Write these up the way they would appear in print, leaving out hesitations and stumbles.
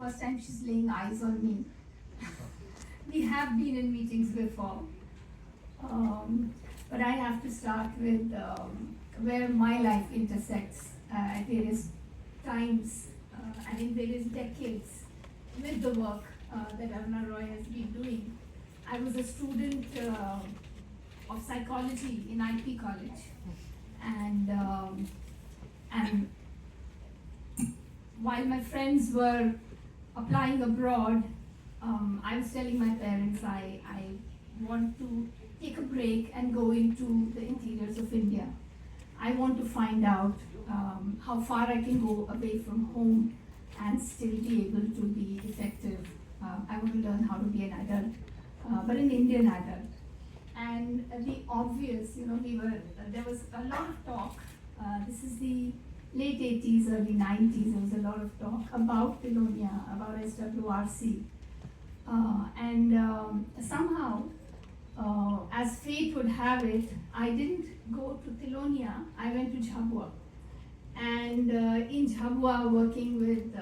first time she's laying eyes on me. We have been in meetings before. But I have to start with where my life intersects at various times and in various decades with the work that Aruna Roy has been doing. I was a student of psychology in IP college, and while my friends were applying abroad, I was telling my parents I want to take a break and go into the interiors of India. I want to find out how far I can go away from home and still be able to be effective. I want to learn how to be an adult, but an Indian adult. And the obvious, there was a lot of talk. This is the late 80s, early 90s. There was a lot of talk about Tilonia, about SWRC. Somehow, as fate would have it, I didn't go to Tilonia, I went to Jhabua. And in Jhabua, working with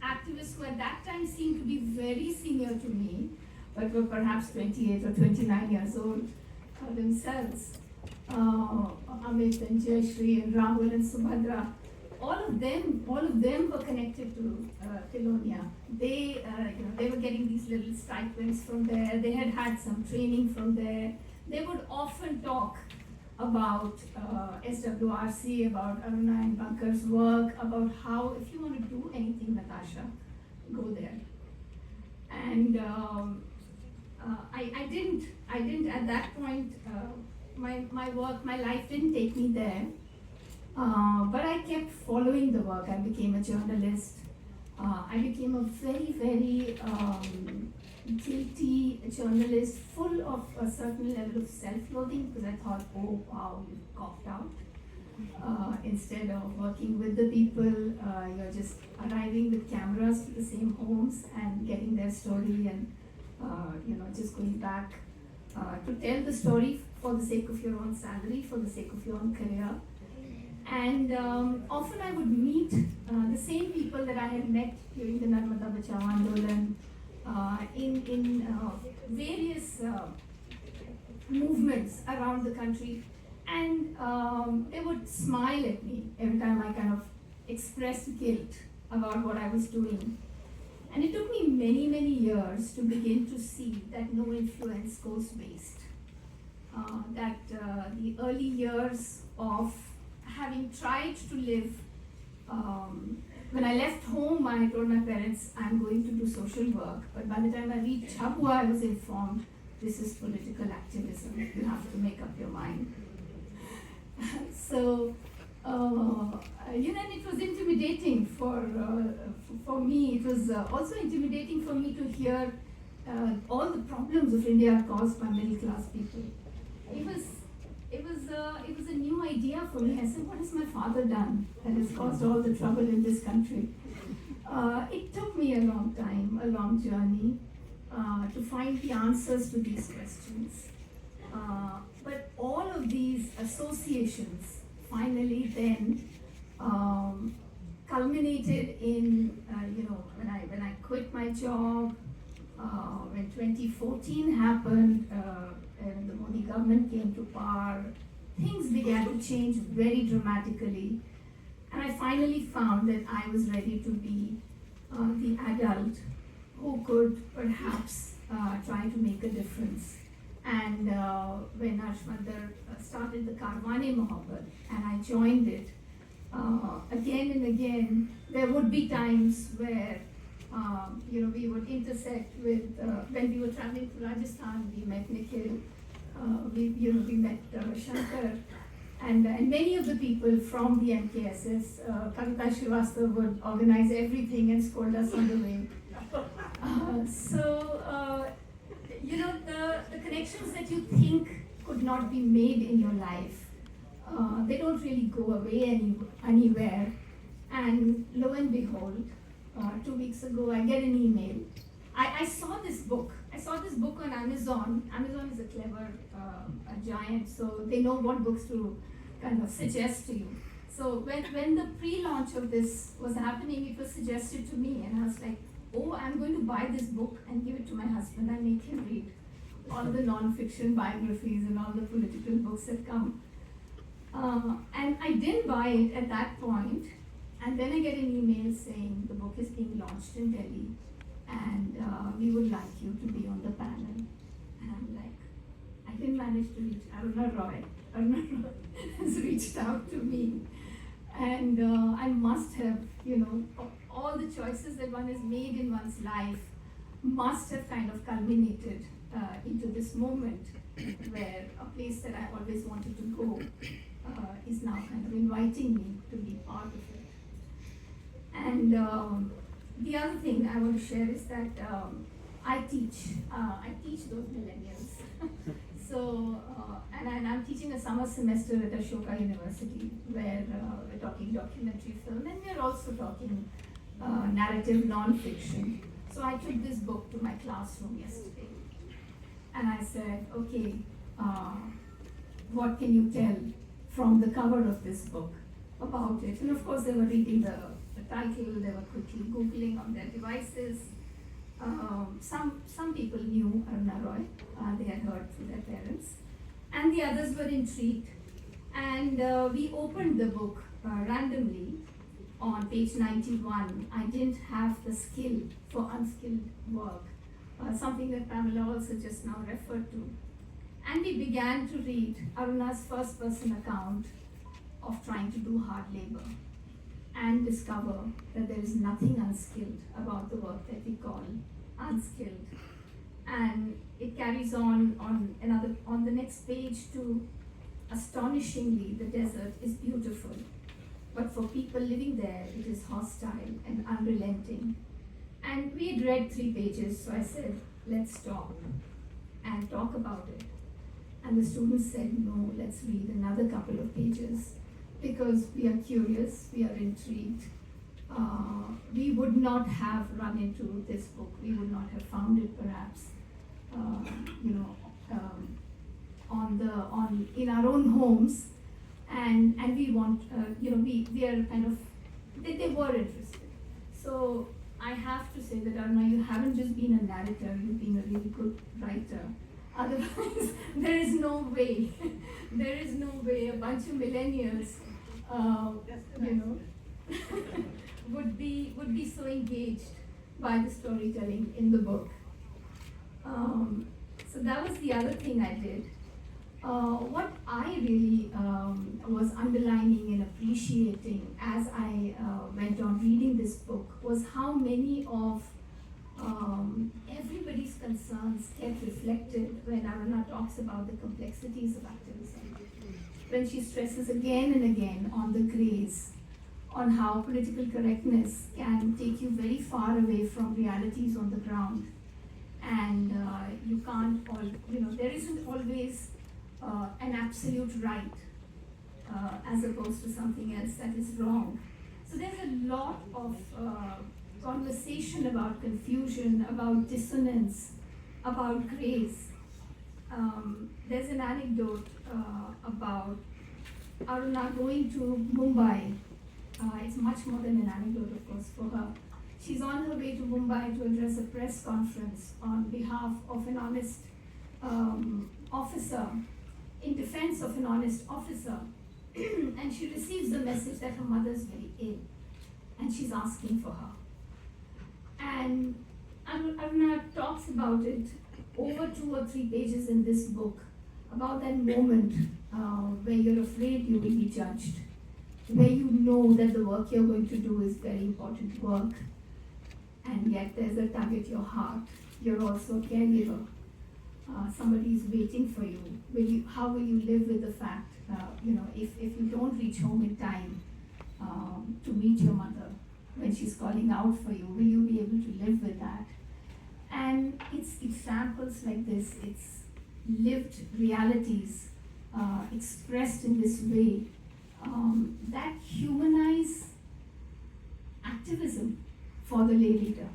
activists who at that time seemed to be very senior to me, but were perhaps 28 or 29 years old themselves. Amit and Jayashri and Rahul and Subhadra, all of them were connected to Tilonia. They were getting these little stipends from there. They had had some training from there. They would often talk about SWRC, about Aruna and Bankar's work, about how if you want to do anything, Natasha, go there. And I didn't at that point. My work, my life didn't take me there. But I kept following the work. I became a journalist. I became a very, very guilty journalist, full of a certain level of self-loathing, because I thought, oh wow, you coughed out. Instead of working with the people, you're just arriving with cameras to the same homes and getting their story and just going back to tell the story for the sake of your own salary, for the sake of your own career. And often I would meet the same people that I had met during the Narmada Bachao Andolan in various movements around the country, and they would smile at me every time I kind of expressed guilt about what I was doing. And it took me many, many years to begin to see that no influence goes waste. That the early years of having tried to live, when I left home, I told my parents I'm going to do social work. But by the time I reached Jhabua, I was informed this is political activism. You have to make up your mind. So, and it was intimidating for me. It was also intimidating for me to hear all the problems of India are caused by middle class people. It was a new idea for me. I said, what has my father done that has caused all the trouble in this country? It took me a long time, a long journey, to find the answers to these questions. But all of these associations finally then culminated in, when I quit my job, when 2014 happened, and the Modi government came to power, things began to change very dramatically. And I finally found that I was ready to be the adult who could perhaps try to make a difference. And when Ashwandar started the Karwane Mohabbat and I joined it, again and again, there would be times where we would intersect with, when we were traveling to Rajasthan, we met Nikhil, we met Shankar, and many of the people from the MKSS. Kavita Srivastava would organize everything and scold us on the way. The connections that you think could not be made in your life, they don't really go away anywhere. And lo and behold, 2 weeks ago, I get an email. I saw this book. I saw this book on Amazon. Amazon is a clever giant, so they know what books to kind of suggest to you. So when the pre-launch of this was happening, it was suggested to me, and I was like, buy this book and give it to my husband. I make him read all the non-fiction biographies and all the political books that come. And I didn't buy it at that point, and then I get an email saying the book is being launched in Delhi, and we would like you to be on the panel. And I'm like, I didn't manage to reach Aruna Roy. Aruna Roy has reached out to me, and I must have, all the choices that one has made in one's life must have kind of culminated into this moment where a place that I always wanted to go is now kind of inviting me to be part of it. And the other thing I want to share is that I teach those millennials. So, and I'm teaching a summer semester at Ashoka University where we're talking documentary film, and we're also talking narrative non-fiction. So I took this book to my classroom yesterday, and I said, okay, what can you tell from the cover of this book about it? And of course they were reading the title, they were quickly Googling on their devices. Some people knew Aruna Roy, they had heard through their parents, and the others were intrigued. And we opened the book randomly on page 91. I didn't have the skill for unskilled work, something that Pamela also just now referred to. And we began to read Aruna's first person account of trying to do hard labor and discover that there is nothing unskilled about the work that we call unskilled. And it carries on the next page to, astonishingly, the desert is beautiful, but for people living there, it is hostile and unrelenting. And we had read 3 pages, so I said, let's stop and talk about it. And the students said, no, let's read another couple of pages, because we are curious, we are intrigued. We would not have run into this book, we would not have found it perhaps, in our own homes, and we want, we are kind of, they were interested. So I have to say that Aruna, you haven't just been a narrator, you've been a really good writer. Otherwise, there is no way a bunch of millennials, would be so engaged by the storytelling in the book. So that was the other thing I did. What I really was underlining and appreciating as I went on reading this book was how many of everybody's concerns get reflected when Aruna talks about the complexities of activism. When she stresses again and again on the grays, on how political correctness can take you very far away from realities on the ground. And you can't, there isn't always an absolute right as opposed to something else that is wrong. So there's a lot of conversation about confusion, about dissonance, about grace. There's an anecdote about Aruna going to Mumbai. It's much more than an anecdote, of course, for her. She's on her way to Mumbai to address a press conference on behalf of an honest officer, in defense of an honest officer. And she receives the message that her mother is very ill, and she's asking for her. And Aruna talks about it over 2 or 3 pages in this book, about that moment where you're afraid you will be judged, where you know that the work you're going to do is very important work, and yet there's a tug at your heart. You're also a caregiver. Somebody is waiting for you. How will you live with the fact, if you don't reach home in time to meet your mother when she's calling out for you, will you be able to live with that? And it's examples like this, it's lived realities expressed in this way that humanize activism for the lay leader.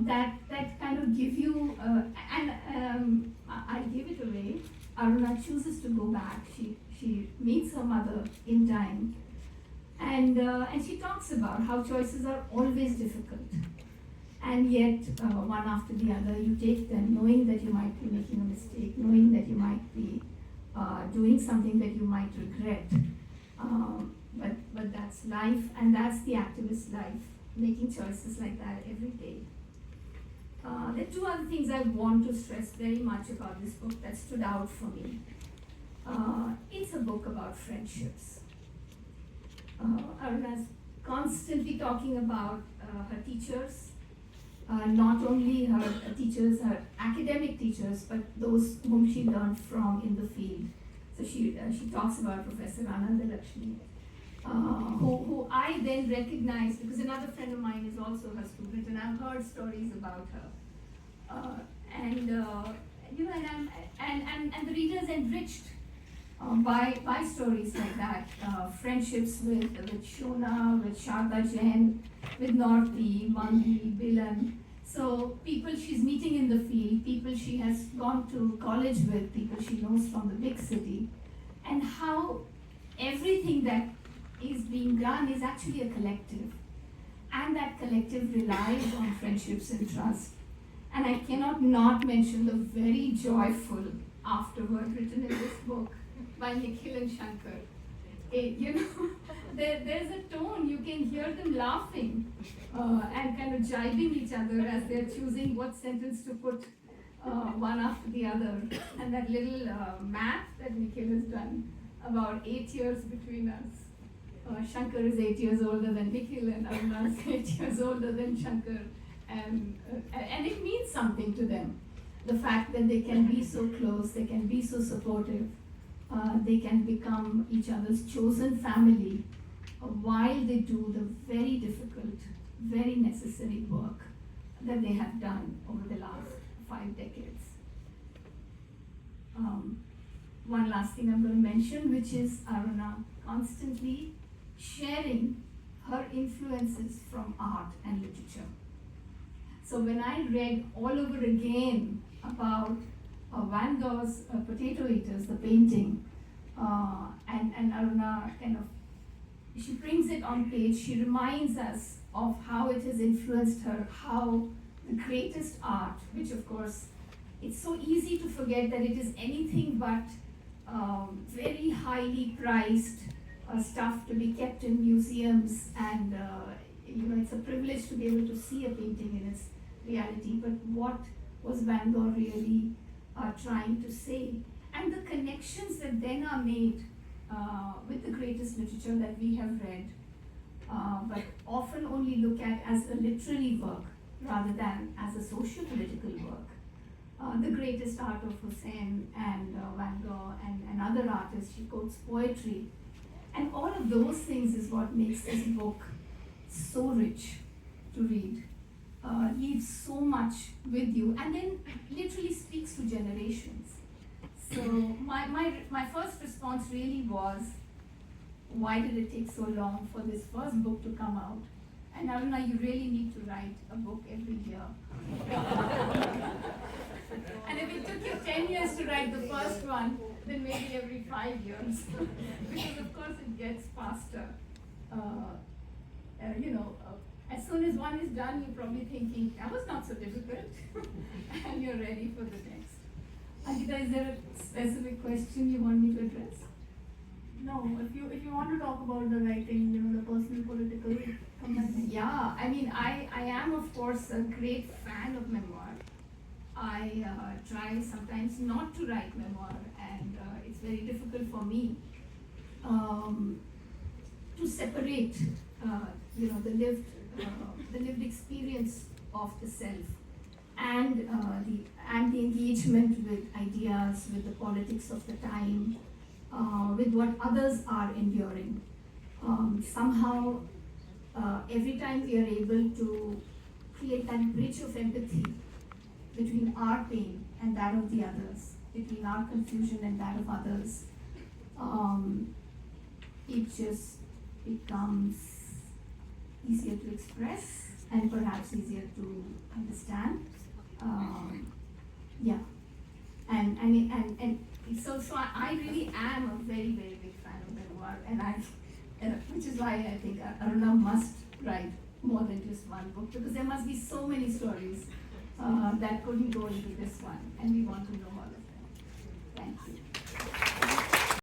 That kind of give you, I give it away. Aruna chooses to go back. She meets her mother in time, and she talks about how choices are always difficult, and yet one after the other you take them, knowing that you might be making a mistake, knowing that you might be doing something that you might regret. But that's life, and that's the activist life, making choices like that every day. There are two other things I want to stress very much about this book that stood out for me. It's a book about friendships. Aruna's constantly talking about her teachers, not only her teachers, her academic teachers, but those whom she learned from in the field. So she talks about Professor Anandalakshmi, who I then recognized because another friend of mine is also her student, and I've heard stories about her. And the reader is enriched by stories like that. Friendships with Shona, with Sharda Jain, with Northi, Mangi, Bilan. So people she's meeting in the field, people she has gone to college with, people she knows from the big city, and how everything that is being done is actually a collective, and that collective relies on friendships and trust. And I cannot not mention the very joyful afterword written in this book by Nikhil and Shankar. There's a tone, you can hear them laughing and kind of jibing each other as they're choosing what sentence to put one after the other. And that little math that Nikhil has done, about 8 years between us. Shankar is 8 years older than Nikhil, and Aruna is 8 years older than Shankar. And it means something to them. The fact that they can be so close, they can be so supportive, they can become each other's chosen family while they do the very difficult, very necessary work that they have done over the last 5 decades. One last thing I'm going to mention, which is Aruna constantly sharing her influences from art and literature. So when I read all over again about Van Gogh's Potato Eaters, the painting, and Aruna kind of, she brings it on page, she reminds us of how it has influenced her, how the greatest art, which of course, it's so easy to forget that it is anything but very highly priced stuff to be kept in museums, and it's a privilege to be able to see a painting in its reality. But what was Van Gogh really trying to say? And the connections that then are made with the greatest literature that we have read, but often only look at as a literary work rather than as a socio-political work. The greatest art of Hussein and Van Gogh and other artists, she quotes poetry. And all of those things is what makes this book so rich to read. Leaves so much with you, and then literally speaks to generations. So my first response really was, why did it take so long for this first book to come out? And Aruna, you really need to write a book every year. And if it took you 10 years to write the first one, then maybe every 5 years. Because of course it gets faster. As soon as one is done, you're probably thinking, that was not so difficult. And you're ready for the next. Ankita, is there a specific question you want me to address? No, if you want to talk about the writing, the personal political commitment. Yeah, I mean, I am of course a great fan of memoir. I try sometimes not to write memoir, and it's very difficult for me to separate, the lived experience of the self and the engagement with ideas, with the politics of the time, with what others are enduring. Somehow, every time we are able to create that bridge of empathy between our pain and that of the others, between our confusion and that of others, it just becomes easier to express and perhaps easier to understand. So I really am a very, very big fan of memoir, and which is why I think Aruna must write more than just one book, because there must be so many stories that couldn't go into this one, and we want to know all of them.